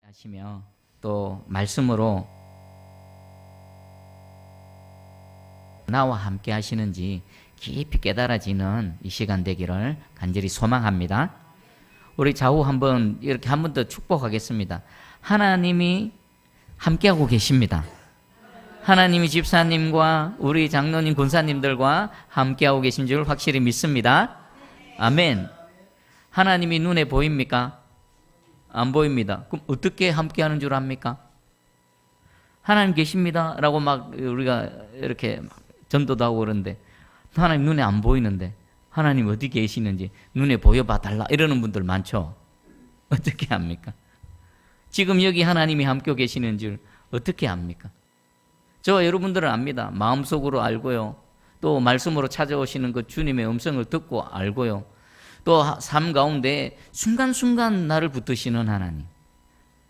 하시며 또 말씀으로 나와 함께 하시는지 깊이 깨달아지는 이 시간 되기를 간절히 소망합니다. 우리 좌우 한번 이렇게 한 번 더 축복하겠습니다. 하나님이 함께하고 계십니다. 하나님이 집사님과 우리 장로님, 군사님들과 함께하고 계신 줄 확실히 믿습니다. 아멘. 하나님이 눈에 보입니까? 안 보입니다. 그럼 어떻게 함께하는 줄 압니까? 하나님 계십니다 라고 막 우리가 이렇게 전도도 하고 그러는데 하나님 눈에 안 보이는데 하나님 어디 계시는지 눈에 보여봐 달라 이러는 분들 많죠. 어떻게 합니까? 지금 여기 하나님이 함께 계시는 줄 어떻게 압니까? 저와 여러분들은 압니다. 마음속으로 알고요. 또 말씀으로 찾아오시는 그 주님의 음성을 듣고 알고요. 또 삶 가운데 순간순간 나를 붙드시는 하나님.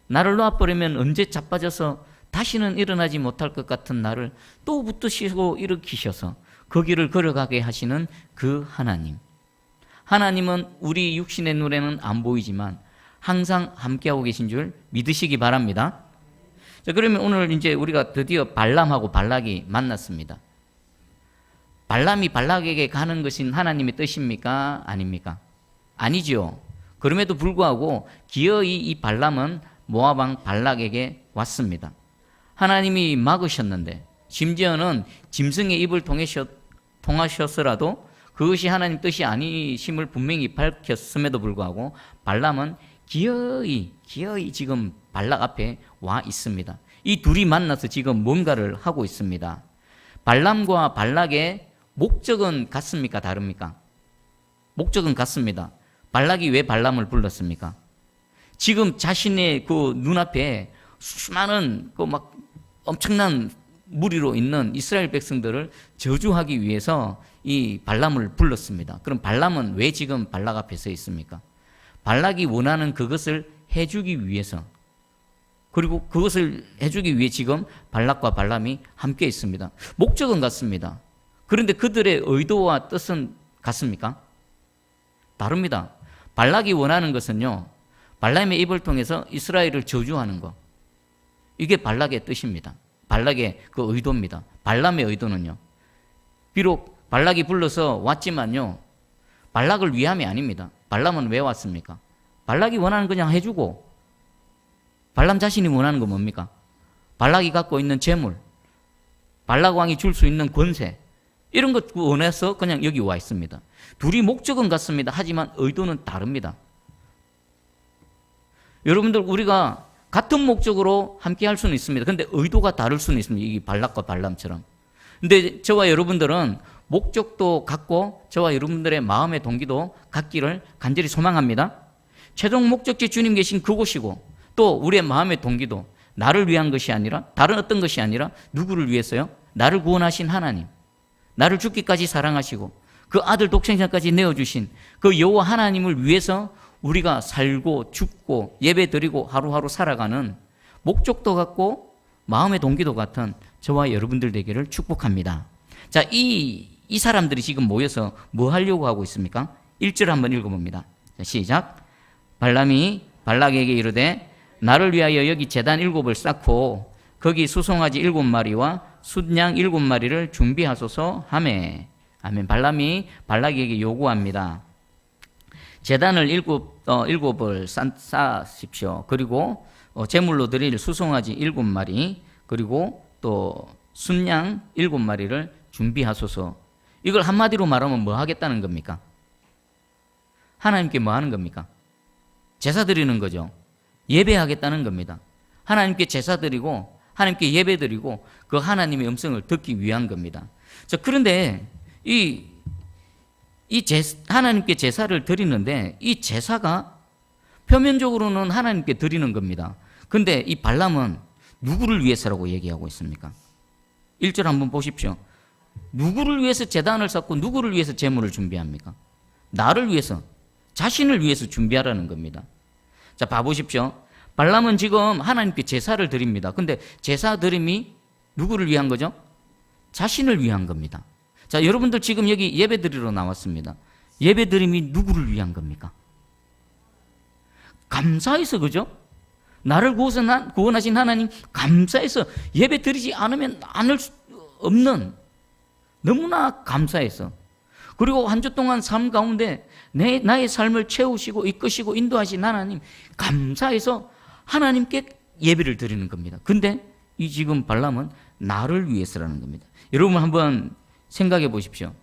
나를 놓아버리면 언제 자빠져서 다시는 일어나지 못할 것 같은 나를 또 붙드시고 일으키셔서 그 길을 걸어가게 하시는 그 하나님. 하나님은 우리 육신의 눈에는 안 보이지만 항상 함께하고 계신 줄 믿으시기 바랍니다. 자, 그러면 오늘 이제 우리가 드디어 발람하고 발락이 만났습니다. 발람이 발락에게 가는 것은 하나님의 뜻입니까? 아닙니까? 아니죠. 그럼에도 불구하고 기어이 이 발람은 모압 왕 발락에게 왔습니다. 하나님이 막으셨는데 심지어는 짐승의 입을 통하셨으라도 그것이 하나님 뜻이 아니심을 분명히 밝혔음에도 불구하고 발람은 기어이 지금 발락 앞에 와 있습니다. 이 둘이 만나서 지금 뭔가를 하고 있습니다. 발람과 발락의 목적은 같습니까? 다릅니까? 목적은 같습니다. 발락이 왜 발람을 불렀습니까? 지금 자신의 그 눈앞에 수많은 그 막 엄청난 무리로 있는 이스라엘 백성들을 저주하기 위해서 이 발람을 불렀습니다. 그럼 발람은 왜 지금 발락 앞에 서 있습니까? 발락이 원하는 그것을 해주기 위해서, 그리고 그것을 해주기 위해 지금 발락과 발람이 함께 있습니다. 목적은 같습니다. 그런데 그들의 의도와 뜻은 같습니까? 다릅니다. 발락이 원하는 것은요, 발람의 입을 통해서 이스라엘을 저주하는 것. 이게 발락의 뜻입니다. 발락의 그 의도입니다. 발람의 의도는요, 비록 발락이 불러서 왔지만요, 발락을 위함이 아닙니다. 발람은 왜 왔습니까? 발락이 원하는 그냥 해주고, 발람 자신이 원하는 건 뭡니까? 발락이 갖고 있는 재물, 발락 왕이 줄 수 있는 권세, 이런 것 원해서 그냥 여기 와 있습니다. 둘이 목적은 같습니다. 하지만 의도는 다릅니다. 여러분들, 우리가 같은 목적으로 함께 할 수는 있습니다. 그런데 의도가 다를 수는 있습니다. 이 발락과 발람처럼. 근데 저와 여러분들은 목적도 같고 저와 여러분들의 마음의 동기도 같기를 간절히 소망합니다. 최종 목적지 주님 계신 그곳이고 또 우리의 마음의 동기도 나를 위한 것이 아니라 다른 어떤 것이 아니라 누구를 위해서요? 나를 구원하신 하나님, 나를 죽기까지 사랑하시고 그 아들 독생자까지 내어주신 그 여호와 하나님을 위해서 우리가 살고 죽고 예배드리고 하루하루 살아가는 목적도 같고 마음의 동기도 같은 저와 여러분들 되기를 축복합니다. 자, 이 사람들이 지금 모여서 뭐 하려고 하고 있습니까? 1절 한번 읽어봅니다. 자, 시작. 발람이 발락에게 이르되 나를 위하여 여기 제단 7을 쌓고 거기 수송아지 7마리와 순양 7마리를 준비하소서 하매. 아멘. 발람이 발락에게 요구합니다. 제단을 7을 쌓으십시오. 그리고 제물로 드릴 수송아지 7마리, 그리고 또 순양 7마리를 준비하소서. 이걸 한마디로 말하면 뭐 하겠다는 겁니까? 하나님께 뭐 하는 겁니까? 제사 드리는 거죠. 예배하겠다는 겁니다. 하나님께 제사 드리고 하나님께 예배 드리고 그 하나님의 음성을 듣기 위한 겁니다. 자, 그런데 하나님께 제사를 드리는데 이 제사가 표면적으로는 하나님께 드리는 겁니다. 근데 이 발람은 누구를 위해서라고 얘기하고 있습니까? 1절 한번 보십시오. 누구를 위해서 제단을 쌓고 누구를 위해서 제물을 준비합니까? 나를 위해서, 자신을 위해서 준비하라는 겁니다. 자, 봐보십시오. 발람은 지금 하나님께 제사를 드립니다. 근데 제사 드림이 누구를 위한 거죠? 자신을 위한 겁니다. 자, 여러분들 지금 여기 예배 드리러 나왔습니다. 예배 드림이 누구를 위한 겁니까? 감사해서, 그죠? 나를 구원하신 하나님 감사해서 예배 드리지 않으면 않을 수 없는, 너무나 감사해서, 그리고 한 주 동안 삶 가운데 나의 삶을 채우시고 이끄시고 인도하신 하나님 감사해서 하나님께 예배를 드리는 겁니다. 근데 이 지금 발람은 나를 위해서라는 겁니다. 여러분 한번 생각해 보십시오.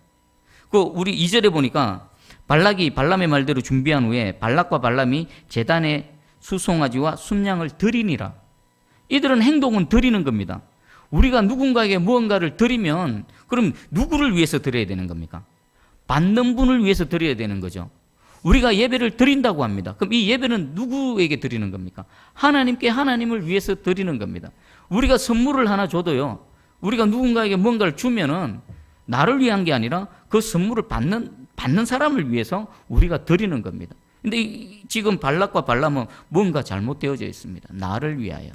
우리 2절에 보니까 발락이 발람의 말대로 준비한 후에 발락과 발람이 제단에 수송아지와 순양을 드리니라. 이들은 행동은 드리는 겁니다. 우리가 누군가에게 무언가를 드리면 그럼 누구를 위해서 드려야 되는 겁니까? 받는 분을 위해서 드려야 되는 거죠. 우리가 예배를 드린다고 합니다. 그럼 이 예배는 누구에게 드리는 겁니까? 하나님께, 하나님을 위해서 드리는 겁니다. 우리가 선물을 하나 줘도요, 우리가 누군가에게 뭔가를 주면은 나를 위한 게 아니라 그 선물을 받는 사람을 위해서 우리가 드리는 겁니다. 근데 지금 발락과 발람은 뭔가 잘못되어져 있습니다. 나를 위하여.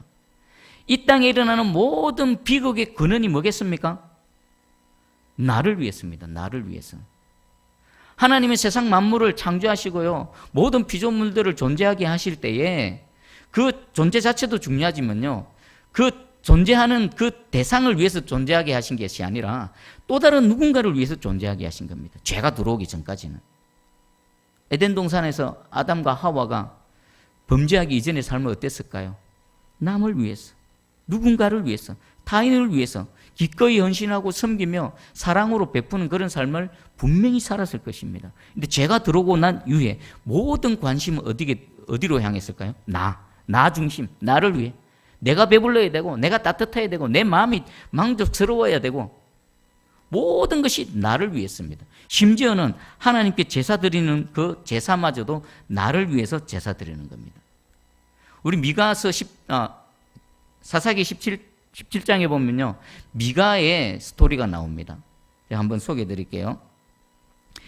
이 땅에 일어나는 모든 비극의 근원이 뭐겠습니까? 나를 위해서입니다. 나를 위해서. 하나님은 세상 만물을 창조하시고요, 모든 피조물들을 존재하게 하실 때에 그 존재 자체도 중요하지만요, 그 존재하는 그 대상을 위해서 존재하게 하신 것이 아니라 또 다른 누군가를 위해서 존재하게 하신 겁니다. 죄가 들어오기 전까지는. 에덴 동산에서 아담과 하와가 범죄하기 이전의 삶은 어땠을까요? 남을 위해서, 누군가를 위해서, 타인을 위해서 기꺼이 헌신하고 섬기며 사랑으로 베푸는 그런 삶을 분명히 살았을 것입니다. 근데 죄가 들어오고 난 이후에 모든 관심은 어디로 향했을까요? 나 중심, 나를 위해. 내가 배불러야 되고, 내가 따뜻해야 되고, 내 마음이 만족스러워야 되고, 모든 것이 나를 위해서입니다. 심지어는 하나님께 제사 드리는 그 제사마저도 나를 위해서 제사 드리는 겁니다. 우리 미가서 사사기 17장에 보면요, 미가의 스토리가 나옵니다. 제가 한번 소개해 드릴게요.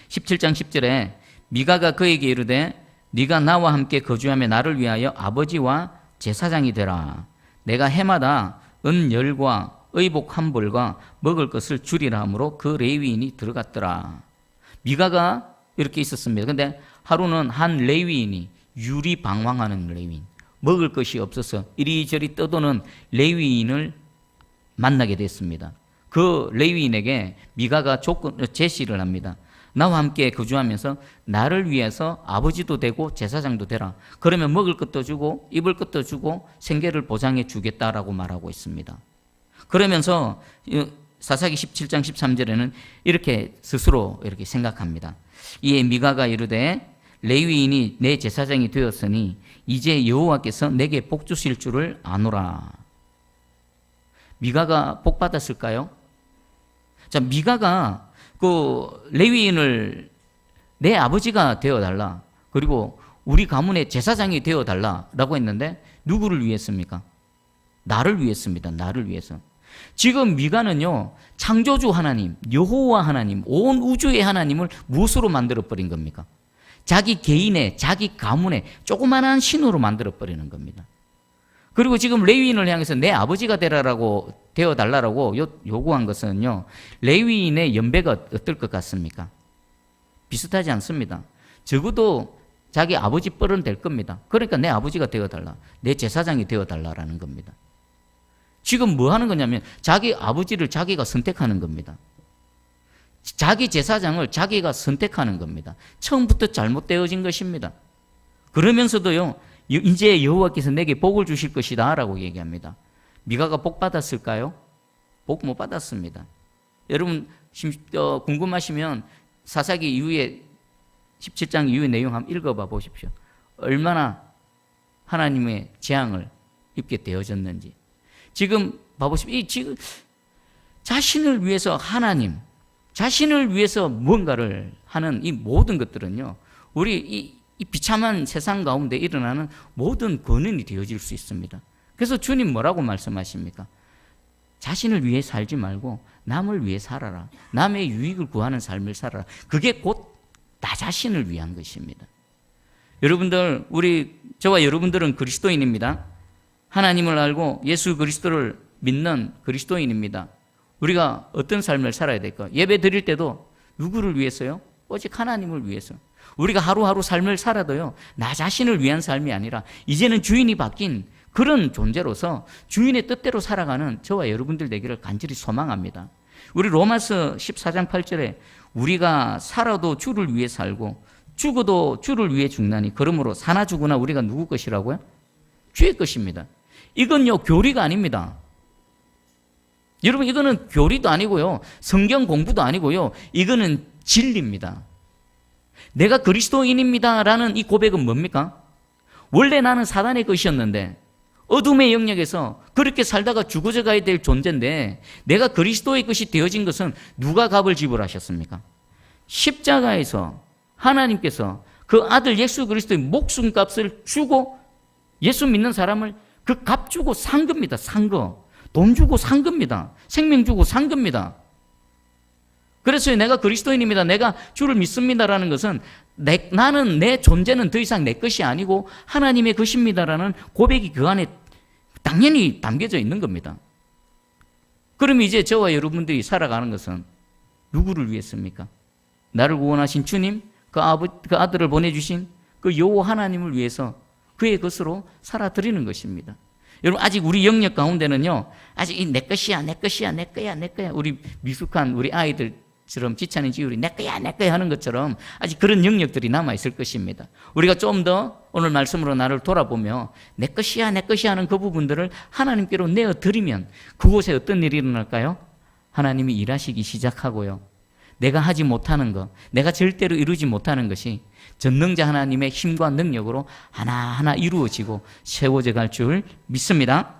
17장 10절에 미가가 그에게 이르되 네가 나와 함께 거주하며 나를 위하여 아버지와 제사장이 되라. 내가 해마다 은열과 의복 한 벌과 먹을 것을 주리라 하므로 그 레위인이 들어갔더라. 미가가 이렇게 있었습니다. 근데 하루는 한 레위인이, 유리방황하는 레위인, 먹을 것이 없어서 이리저리 떠도는 레위인을 만나게 됐습니다. 그 레위인에게 미가가 제시를 합니다. 나와 함께 거주하면서 나를 위해서 아버지도 되고 제사장도 되라. 그러면 먹을 것도 주고 입을 것도 주고 생계를 보장해 주겠다라고 말하고 있습니다. 그러면서 사사기 17장 13절에는 이렇게 스스로 이렇게 생각합니다. 이에 미가가 이르되 레위인이 내 제사장이 되었으니 이제 여호와께서 내게 복 주실 줄을 아노라. 미가가 복 받았을까요? 자, 미가가 그 레위인을 내 아버지가 되어달라, 그리고 우리 가문의 제사장이 되어달라라고 했는데 누구를 위했습니까? 나를 위했습니다. 나를 위해서. 지금 미가는요, 창조주 하나님, 여호와 하나님, 온 우주의 하나님을 무엇으로 만들어버린 겁니까? 자기 개인의, 자기 가문의 조그만한 신으로 만들어버리는 겁니다. 그리고 지금 레위인을 향해서 내 아버지가 되어달라고 요구한 것은요, 레위인의 연배가 어떨 것 같습니까? 비슷하지 않습니다. 적어도 자기 아버지 뻘은 될 겁니다. 그러니까 내 아버지가 되어달라, 내 제사장이 되어달라라는 겁니다. 지금 뭐 하는 거냐면 자기 아버지를 자기가 선택하는 겁니다. 자기 제사장을 자기가 선택하는 겁니다. 처음부터 잘못되어진 것입니다. 그러면서도요, 이제 여호와께서 내게 복을 주실 것이다 라고 얘기합니다. 미가가 복 받았을까요? 복 못 받았습니다. 여러분 궁금하시면 사사기 이후에 17장 이후의 내용 한번 읽어봐 보십시오. 얼마나 하나님의 재앙을 입게 되어졌는지. 지금 봐보십시오. 지금 자신을 위해서 하나님, 자신을 위해서 무언가를 하는 이 모든 것들은요, 우리 이 비참한 세상 가운데 일어나는 모든 근원이 되어질 수 있습니다. 그래서 주님 뭐라고 말씀하십니까? 자신을 위해 살지 말고 남을 위해 살아라. 남의 유익을 구하는 삶을 살아라. 그게 곧 나 자신을 위한 것입니다. 여러분들, 저와 여러분들은 그리스도인입니다. 하나님을 알고 예수 그리스도를 믿는 그리스도인입니다. 우리가 어떤 삶을 살아야 될까? 예배 드릴 때도 누구를 위해서요? 오직 하나님을 위해서. 우리가 하루하루 삶을 살아도요, 나 자신을 위한 삶이 아니라 이제는 주인이 바뀐 그런 존재로서 주인의 뜻대로 살아가는 저와 여러분들 되기를 간절히 소망합니다. 우리 로마서 14장 8절에 우리가 살아도 주를 위해 살고 죽어도 주를 위해 죽나니 그러므로 사나 죽으나 우리가 누구 것이라고요? 주의 것입니다. 이건요 교리가 아닙니다. 여러분 이거는 교리도 아니고요 성경 공부도 아니고요 이거는 진리입니다. 내가 그리스도인입니다라는 이 고백은 뭡니까? 원래 나는 사단의 것이었는데 어둠의 영역에서 그렇게 살다가 죽어져 가야 될 존재인데 내가 그리스도의 것이 되어진 것은 누가 값을 지불하셨습니까? 십자가에서 하나님께서 그 아들 예수 그리스도의 목숨값을 주고 예수 믿는 사람을 그 값 주고 산 겁니다. 산 거. 돈 주고 산 겁니다. 생명 주고 산 겁니다. 그래서 내가 그리스도인입니다. 내가 주를 믿습니다라는 것은 나는 내 존재는 더 이상 내 것이 아니고 하나님의 것입니다라는 고백이 그 안에 당연히 담겨져 있는 겁니다. 그럼 이제 저와 여러분들이 살아가는 것은 누구를 위했습니까? 나를 구원하신 주님, 그 아들을 보내주신 그 여호와 하나님을 위해서 그의 것으로 살아드리는 것입니다. 여러분 아직 우리 영역 가운데는요 아직 내 것이야 내 것이야 내 거야 내 거야 우리 미숙한 우리 아이들처럼 지찬인 지율이 내 거야 내 거야 하는 것처럼 아직 그런 영역들이 남아있을 것입니다. 우리가 좀 더 오늘 말씀으로 나를 돌아보며 내 것이야 내 것이야 하는 그 부분들을 하나님께로 내어드리면 그곳에 어떤 일이 일어날까요? 하나님이 일하시기 시작하고요 내가 하지 못하는 것, 내가 절대로 이루지 못하는 것이 전능자 하나님의 힘과 능력으로 하나하나 이루어지고 세워져 갈 줄 믿습니다.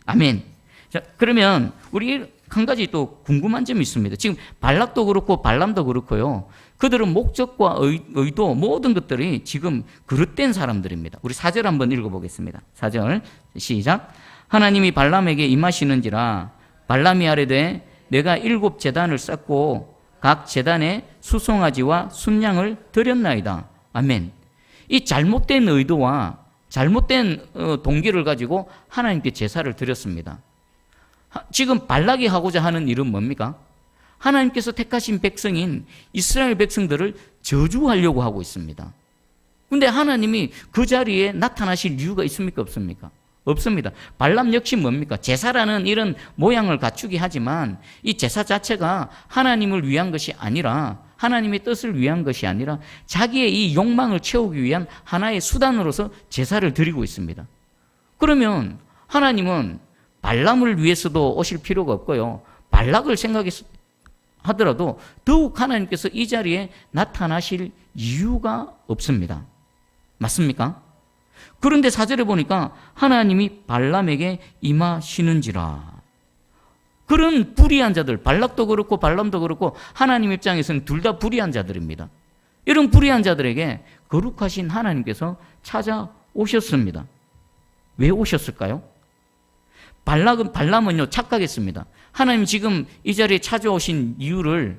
아멘. 자, 그러면 우리 한 가지 또 궁금한 점이 있습니다. 지금 발락도 그렇고 발람도 그렇고요. 그들은 목적과 의도 모든 것들이 지금 그릇된 사람들입니다. 우리 4절 한번 읽어보겠습니다. 4절 시작. 하나님이 발람에게 임하시는지라 발람이 아뢰되 내가 7 제단을 쌓고 각 제단에 수송아지와 순양을 드렸나이다. 아멘. 이 잘못된 의도와 잘못된 동기를 가지고 하나님께 제사를 드렸습니다. 지금 발락이 하고자 하는 일은 뭡니까? 하나님께서 택하신 백성인 이스라엘 백성들을 저주하려고 하고 있습니다. 그런데 하나님이 그 자리에 나타나실 이유가 있습니까? 없습니까? 없습니다. 발람 역시 뭡니까? 제사라는 이런 모양을 갖추게 하지만 이 제사 자체가 하나님을 위한 것이 아니라 하나님의 뜻을 위한 것이 아니라 자기의 이 욕망을 채우기 위한 하나의 수단으로서 제사를 드리고 있습니다. 그러면 하나님은 발람을 위해서도 오실 필요가 없고요. 발락을 생각하더라도 더욱 하나님께서 이 자리에 나타나실 이유가 없습니다. 맞습니까? 그런데 4절에 보니까 하나님이 발람에게 임하시는지라. 그런 불의한 자들, 발락도 그렇고 발람도 그렇고 하나님 입장에서는 둘 다 불의한 자들입니다. 이런 불의한 자들에게 거룩하신 하나님께서 찾아오셨습니다. 왜 오셨을까요? 발람은요 착각했습니다. 하나님 지금 이 자리에 찾아오신 이유를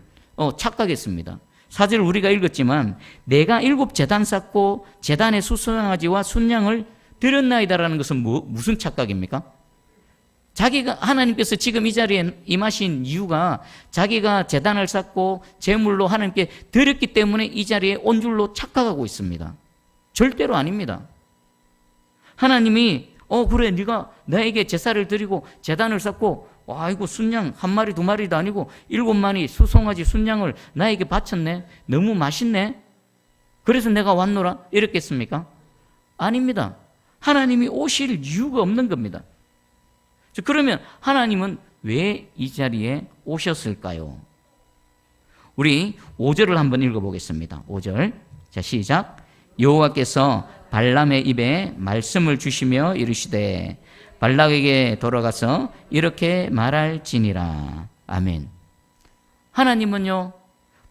착각했습니다. 4절 우리가 읽었지만 내가 7 제단 쌓고 제단에 수송아지와 순양을 드렸나이다라는 것은 무슨 착각입니까? 자기가 하나님께서 지금 이 자리에 임하신 이유가 자기가 제단을 쌓고 제물로 하나님께 드렸기 때문에 이 자리에 온 줄로 착각하고 있습니다. 절대로 아닙니다. 하나님이 그래 네가 나에게 제사를 드리고 제단을 쌓고 아이고 순양 1마리 2마리도 아니고 7마리 수송아지 순양을 나에게 바쳤네. 너무 맛있네. 그래서 내가 왔노라 이랬겠습니까? 아닙니다. 하나님이 오실 이유가 없는 겁니다. 그러면 하나님은 왜 이 자리에 오셨을까요? 우리 5절을 한번 읽어보겠습니다. 5절 자 시작. 여호와께서 발람의 입에 말씀을 주시며 이르시되 발락에게 돌아가서 이렇게 말할지니라. 아멘. 하나님은요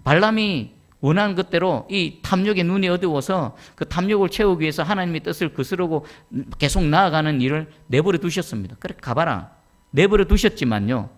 발람이 원하는 것대로 이 탐욕의 눈이 어두워서 그 탐욕을 채우기 위해서 하나님의 뜻을 거스르고 계속 나아가는 일을 내버려 두셨습니다. 그래 가봐라. 내버려 두셨지만요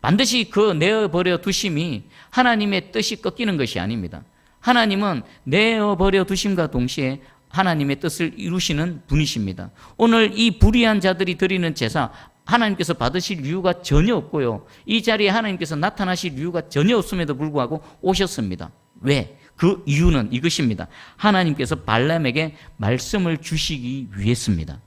반드시 그 내버려 두심이 하나님의 뜻이 꺾이는 것이 아닙니다. 하나님은 내버려 두심과 동시에 하나님의 뜻을 이루시는 분이십니다. 오늘 이 불의한 자들이 드리는 제사 하나님께서 받으실 이유가 전혀 없고요. 이 자리에 하나님께서 나타나실 이유가 전혀 없음에도 불구하고 오셨습니다. 왜? 그 이유는 이것입니다. 하나님께서 발람에게 말씀을 주시기 위해서입니다.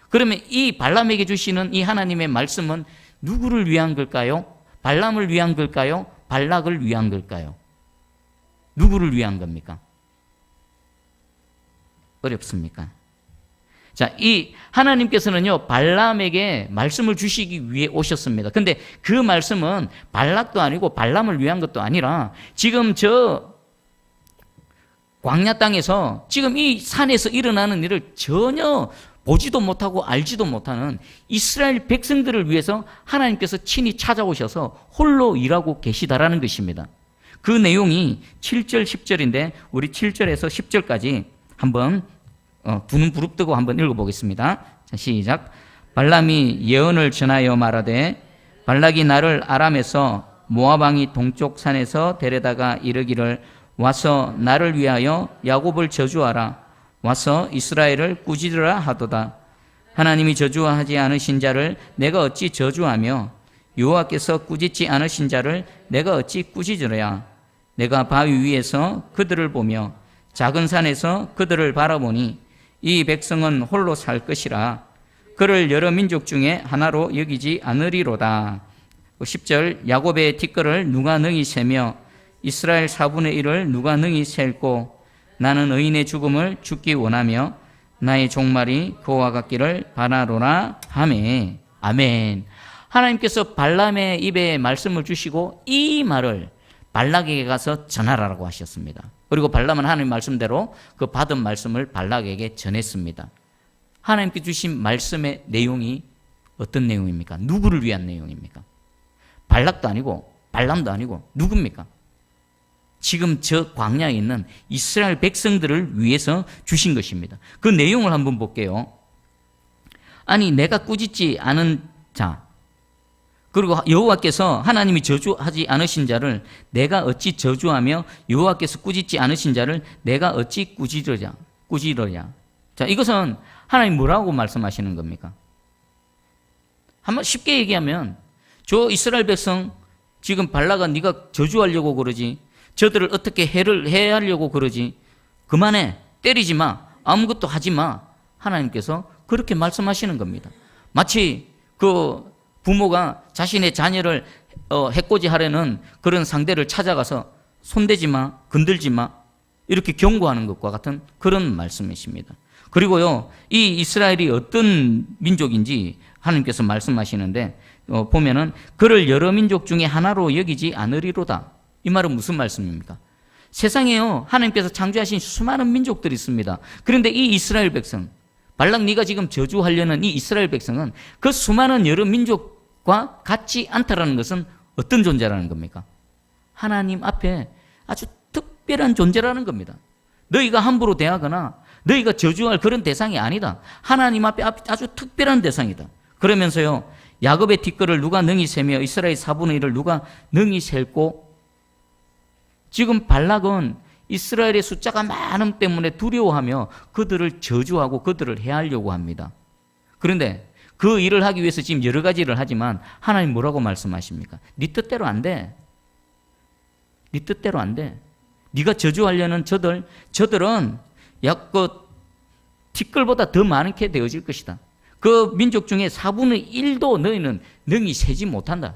그러면 이 발람에게 주시는 이 하나님의 말씀은 누구를 위한 걸까요? 발람을 위한 걸까요? 발락을 위한 걸까요? 누구를 위한 겁니까? 어렵습니까? 자, 이 하나님께서는요, 발람에게 말씀을 주시기 위해 오셨습니다. 근데 그 말씀은 발락도 아니고 발람을 위한 것도 아니라 지금 저 광야 땅에서 지금 이 산에서 일어나는 일을 전혀 보지도 못하고 알지도 못하는 이스라엘 백성들을 위해서 하나님께서 친히 찾아오셔서 홀로 일하고 계시다라는 것입니다. 그 내용이 7절, 10절인데 우리 7절에서 10절까지 한번 두 눈 부릅뜨고 한번 읽어보겠습니다. 자, 시작. 발람이 예언을 전하여 말하되 발락이 나를 아람에서 모압 왕이 동쪽 산에서 데려다가 이르기를 와서 나를 위하여 야곱을 저주하라. 와서 이스라엘을 꾸짖으라 하도다. 하나님이 저주하지 않으신 자를 내가 어찌 저주하며 여호와께서 꾸짖지 않으신 자를 내가 어찌 꾸짖으랴. 내가 바위 위에서 그들을 보며 작은 산에서 그들을 바라보니 이 백성은 홀로 살 것이라. 그를 여러 민족 중에 하나로 여기지 않으리로다. 10절. 야곱의 티끌을 누가 능히 세며 이스라엘 4분의 1을 누가 능히 셀고 나는 의인의 죽음을 죽기 원하며 나의 종말이 그와 같기를 바라노라 하매. 아멘. 하나님께서 발람의 입에 말씀을 주시고 이 말을 발락에게 가서 전하라고 하셨습니다. 그리고 발람은 하나님 말씀대로 그 받은 말씀을 발락에게 전했습니다. 하나님께 주신 말씀의 내용이 어떤 내용입니까? 누구를 위한 내용입니까? 발락도 아니고 발람도 아니고 누굽니까? 지금 저 광야에 있는 이스라엘 백성들을 위해서 주신 것입니다. 그 내용을 한번 볼게요. 아니 내가 꾸짖지 않은 자, 그리고 여호와께서 하나님이 저주하지 않으신 자를 내가 어찌 저주하며 여호와께서 꾸짖지 않으신 자를 내가 어찌 꾸짖으랴. 자, 이것은 하나님 뭐라고 말씀하시는 겁니까? 한번 쉽게 얘기하면 저 이스라엘 백성 지금 발락아 네가 저주하려고 그러지, 저들을 어떻게 해하려고 그러지, 그만해, 때리지 마, 아무것도 하지 마. 하나님께서 그렇게 말씀하시는 겁니다. 마치 그 부모가 자신의 자녀를 해코지하려는 그런 상대를 찾아가서 손대지 마, 건들지 마, 이렇게 경고하는 것과 같은 그런 말씀이십니다. 그리고요, 이 이스라엘이 어떤 민족인지 하나님께서 말씀하시는데 보면은 그를 여러 민족 중에 하나로 여기지 않으리로다. 이 말은 무슨 말씀입니까? 세상에요, 하나님께서 창조하신 수많은 민족들이 있습니다. 그런데 이 이스라엘 백성, 발락 네가 지금 저주하려는 이 이스라엘 백성은 그 수많은 여러 민족과 같지 않다라는 것은 어떤 존재라는 겁니까? 하나님 앞에 아주 특별한 존재라는 겁니다. 너희가 함부로 대하거나 너희가 저주할 그런 대상이 아니다. 하나님 앞에 아주 특별한 대상이다. 그러면서요, 야곱의 티끌을 누가 능히 세며 이스라엘 4분의 1을 누가 능히 셀고, 지금 발락은 이스라엘의 숫자가 많음 때문에 두려워하며 그들을 저주하고 그들을 해하려고 합니다. 그런데 그 일을 하기 위해서 지금 여러 가지 일을 하지만 하나님 뭐라고 말씀하십니까? 네 뜻대로 안 돼. 네 뜻대로 안 돼. 네가 저주하려는 저들은 그 티끌보다 더 많게 되어질 것이다. 그 민족 중에 4분의 1도 너희는 능히 세지 못한다.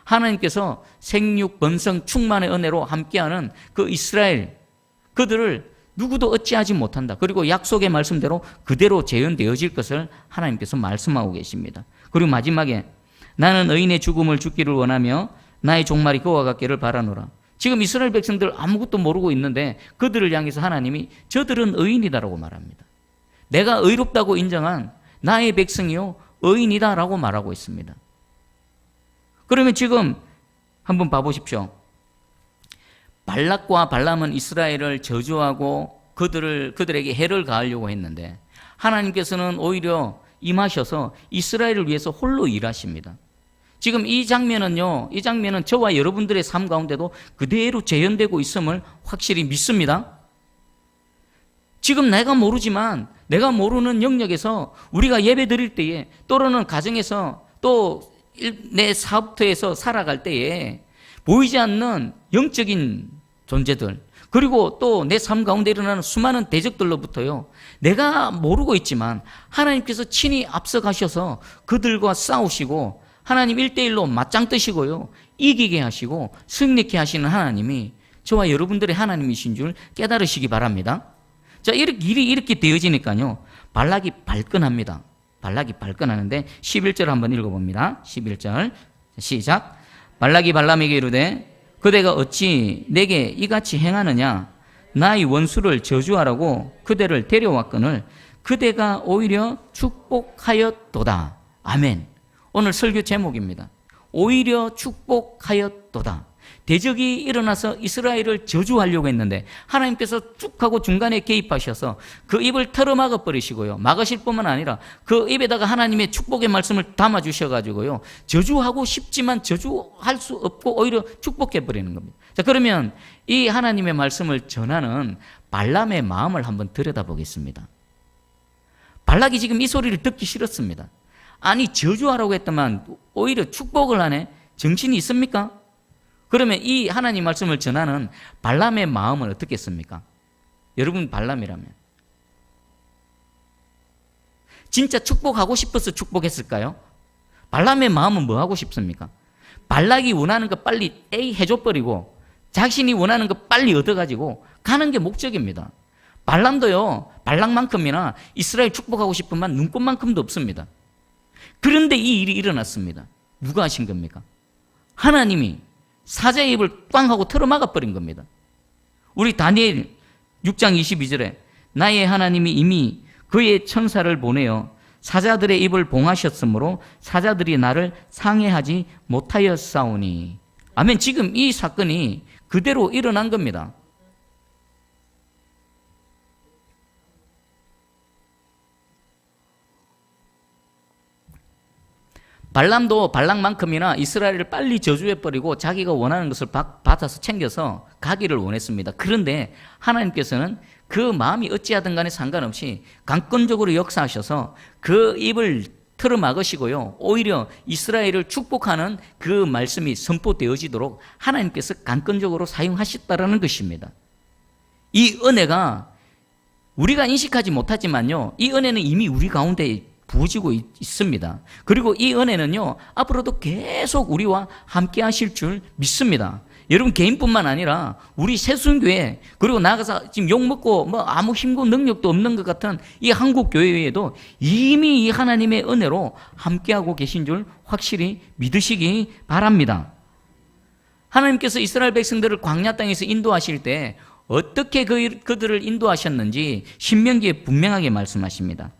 하나님께서 생육, 번성, 충만의 은혜로 함께하는 그 이스라엘, 그들을 누구도 어찌하지 못한다. 그리고 약속의 말씀대로 그대로 재현되어질 것을 하나님께서 말씀하고 계십니다. 그리고 마지막에 나는 의인의 죽음을 죽기를 원하며 나의 종말이 그와 같기를 바라노라. 지금 이스라엘 백성들 아무것도 모르고 있는데 그들을 향해서 하나님이 저들은 의인이다라고 말합니다. 내가 의롭다고 인정한 나의 백성이요 의인이다라고 말하고 있습니다. 그러면 지금 한번 봐보십시오. 발락과 발람은 이스라엘을 저주하고 그들에게 해를 가하려고 했는데 하나님께서는 오히려 임하셔서 이스라엘을 위해서 홀로 일하십니다. 지금 이 장면은 저와 여러분들의 삶 가운데도 그대로 재현되고 있음을 확실히 믿습니다. 지금 내가 모르지만 내가 모르는 영역에서 우리가 예배 드릴 때에 또는 가정에서 또 내 사업터에서 살아갈 때에 보이지 않는 영적인 존재들, 그리고 또 내 삶 가운데 일어나는 수많은 대적들로부터요, 내가 모르고 있지만 하나님께서 친히 앞서가셔서 그들과 싸우시고 하나님 1대1로 맞짱 뜨시고요, 이기게 하시고 승리케 하시는 하나님이 저와 여러분들의 하나님이신 줄 깨달으시기 바랍니다. 자, 일이 이렇게 되어지니까요, 발락이 발끈합니다. 발락이 발끈하는데 11절 한번 읽어봅니다. 11절 시작. 발락이 발람에게 이르되 그대가 어찌 내게 이같이 행하느냐? 나의 원수를 저주하라고 그대를 데려왔거늘 그대가 오히려 축복하였도다. 아멘. 오늘 설교 제목입니다. 오히려 축복하였도다. 대적이 일어나서 이스라엘을 저주하려고 했는데 하나님께서 쭉 하고 중간에 개입하셔서 그 입을 털어막아 버리시고요, 막으실 뿐만 아니라 그 입에다가 하나님의 축복의 말씀을 담아 주셔가지고요, 저주하고 싶지만 저주할 수 없고 오히려 축복해 버리는 겁니다. 자, 그러면 이 하나님의 말씀을 전하는 발람의 마음을 한번 들여다보겠습니다. 발락이 지금 이 소리를 듣기 싫었습니다. 아니, 저주하라고 했더만 오히려 축복을 하네? 정신이 있습니까? 그러면 이 하나님 말씀을 전하는 발람의 마음은 어떻겠습니까? 여러분 발람이라면 진짜 축복하고 싶어서 축복했을까요? 발람의 마음은 뭐 하고 싶습니까? 발락이 원하는 거 빨리 해줘버리고 자신이 원하는 거 빨리 얻어가지고 가는 게 목적입니다. 발람도요, 발락만큼이나 이스라엘 축복하고 싶으면 눈꽃만큼도 없습니다. 그런데 이 일이 일어났습니다. 누가 하신 겁니까? 하나님이 사자의 입을 꽝 하고 틀어막아 버린 겁니다. 우리 다니엘 6장 22절에 나의 하나님이 이미 그의 천사를 보내어 사자들의 입을 봉하셨으므로 사자들이 나를 상해하지 못하였사오니. 아멘. 지금 이 사건이 그대로 일어난 겁니다. 발람도 발락만큼이나 이스라엘을 빨리 저주해버리고 자기가 원하는 것을 받아서 챙겨서 가기를 원했습니다. 그런데 하나님께서는 그 마음이 어찌하든 간에 상관없이 강권적으로 역사하셔서 그 입을 틀어막으시고요, 오히려 이스라엘을 축복하는 그 말씀이 선포되어지도록 하나님께서 강권적으로 사용하셨다라는 것입니다. 이 은혜가 우리가 인식하지 못하지만요, 이 은혜는 이미 우리 가운데 부어지고 있습니다. 그리고 이 은혜는요, 앞으로도 계속 우리와 함께 하실 줄 믿습니다. 여러분 개인뿐만 아니라 우리 새순교회, 그리고 나가서 지금 욕먹고 아무 힘고 능력도 없는 것 같은 이 한국교회에도 이미 이 하나님의 은혜로 함께하고 계신 줄 확실히 믿으시기 바랍니다. 하나님께서 이스라엘 백성들을 광야 땅에서 인도하실 때 어떻게 그들을 인도하셨는지 신명기에 분명하게 말씀하십니다.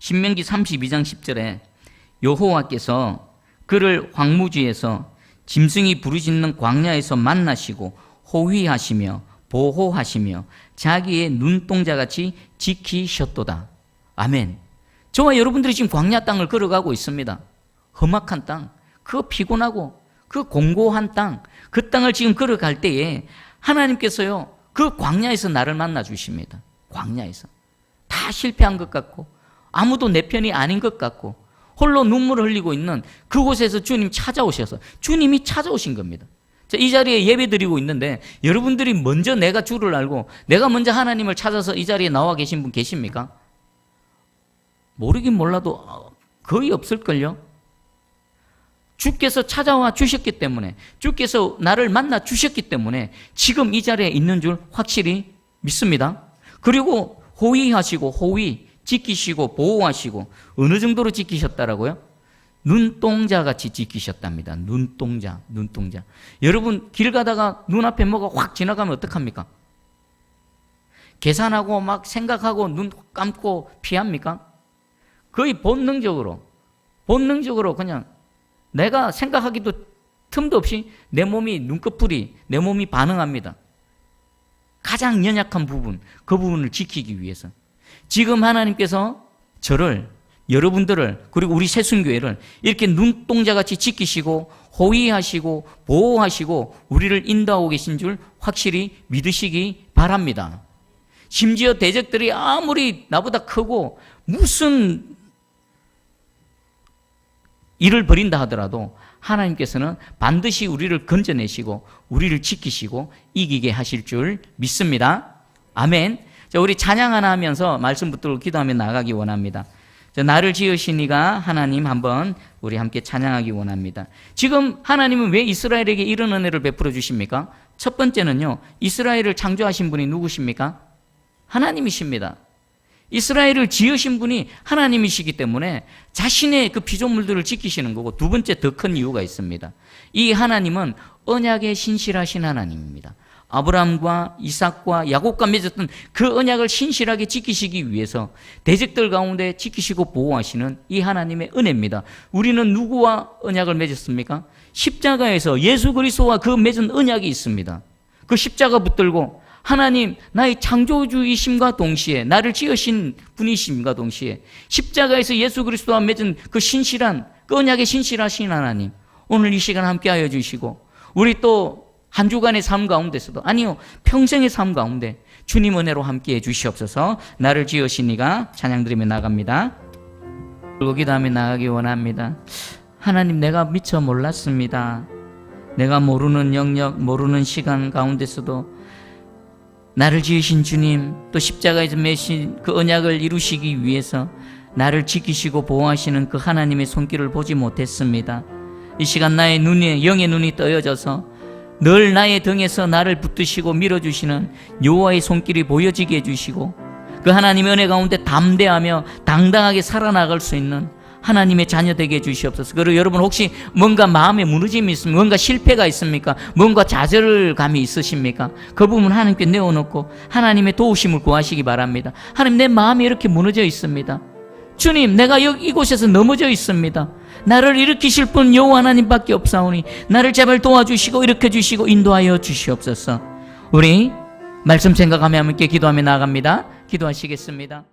신명기 32장 10절에 여호와께서 그를 황무지에서 짐승이 부르짖는 광야에서 만나시고 호위하시며 보호하시며 자기의 눈동자같이 지키셨도다. 아멘. 저와 여러분들이 지금 광야 땅을 걸어가고 있습니다. 험악한 땅, 그 피곤하고 그 공고한 땅, 그 땅을 지금 걸어갈 때에 하나님께서요, 그 광야에서 나를 만나 주십니다. 광야에서 다 실패한 것 같고 아무도 내 편이 아닌 것 같고 홀로 눈물을 흘리고 있는 그곳에서 주님 찾아오셔서 주님이 찾아오신 겁니다. 자, 이 자리에 예배 드리고 있는데 여러분들이 먼저 내가 주를 알고 내가 먼저 하나님을 찾아서 이 자리에 나와 계신 분 계십니까? 모르긴 몰라도 거의 없을걸요. 주께서 찾아와 주셨기 때문에, 주께서 나를 만나 주셨기 때문에 지금 이 자리에 있는 줄 확실히 믿습니다. 그리고 호위하시고 지키시고 보호하시고 어느 정도로 지키셨다라고요? 눈동자같이 지키셨답니다. 눈동자. 여러분 길 가다가 눈앞에 뭐가 확 지나가면 어떡합니까? 계산하고 막 생각하고 눈 감고 피합니까? 거의 본능적으로 그냥 내가 생각하기도 틈도 없이 내 몸이 눈꺼풀이 내 몸이 반응합니다. 가장 연약한 부분, 그 부분을 지키기 위해서. 지금 하나님께서 저를, 여러분들을, 그리고 우리 새순교회를 이렇게 눈동자같이 지키시고 호위하시고 보호하시고 우리를 인도하고 계신 줄 확실히 믿으시기 바랍니다. 심지어 대적들이 아무리 나보다 크고 무슨 일을 벌인다 하더라도 하나님께서는 반드시 우리를 건져내시고 우리를 지키시고 이기게 하실 줄 믿습니다. 아멘. 자, 우리 찬양 하나 하면서 말씀 붙들고 기도하며 나가기 원합니다. 자, 나를 지으신 이가 하나님 한번 우리 함께 찬양하기 원합니다. 지금 하나님은 왜 이스라엘에게 이런 은혜를 베풀어 주십니까? 첫 번째는요, 이스라엘을 창조하신 분이 누구십니까? 하나님이십니다. 이스라엘을 지으신 분이 하나님이시기 때문에 자신의 그 피조물들을 지키시는 거고, 두 번째 더 큰 이유가 있습니다. 이 하나님은 언약에 신실하신 하나님입니다. 아브라함과 이삭과 야곱과 맺었던 그 언약을 신실하게 지키시기 위해서 대적들 가운데 지키시고 보호하시는 이 하나님의 은혜입니다. 우리는 누구와 언약을 맺었습니까? 십자가에서 예수 그리스도와 그 맺은 언약이 있습니다. 그 십자가 붙들고 하나님 나의 창조주이심과 동시에 나를 지으신 분이심과 동시에 십자가에서 예수 그리스도와 맺은 그 신실한 그 언약에 신실하신 하나님, 오늘 이 시간 함께하여 주시고 우리 또 한 주간의 삶 가운데서도, 아니요, 평생의 삶 가운데 주님 은혜로 함께해 주시옵소서. 나를 지으신 이가 찬양 드리며 나갑니다. 그리고 기도하며 나가기 원합니다. 하나님, 내가 미처 몰랐습니다. 내가 모르는 영역, 모르는 시간 가운데서도 나를 지으신 주님, 또 십자가에서 매신 그 언약을 이루시기 위해서 나를 지키시고 보호하시는 그 하나님의 손길을 보지 못했습니다. 이 시간 나의 눈에, 영의 눈이 떠여져서 늘 나의 등에서 나를 붙드시고 밀어주시는 여호와의 손길이 보여지게 해주시고 그 하나님의 은혜 가운데 담대하며 당당하게 살아나갈 수 있는 하나님의 자녀 되게 해주시옵소서. 그리고 여러분, 혹시 뭔가 마음에 무너짐이 있습니까? 뭔가 실패가 있습니까? 뭔가 좌절감이 있으십니까? 그 부분 하나님께 내어놓고 하나님의 도우심을 구하시기 바랍니다. 하나님, 내 마음이 이렇게 무너져 있습니다. 주님, 내가 이곳에서 넘어져 있습니다. 나를 일으키실 분 여호와 하나님밖에 없사오니 나를 제발 도와주시고 일으켜주시고 인도하여 주시옵소서. 우리 말씀 생각하며 함께 기도하며 나아갑니다. 기도하시겠습니다.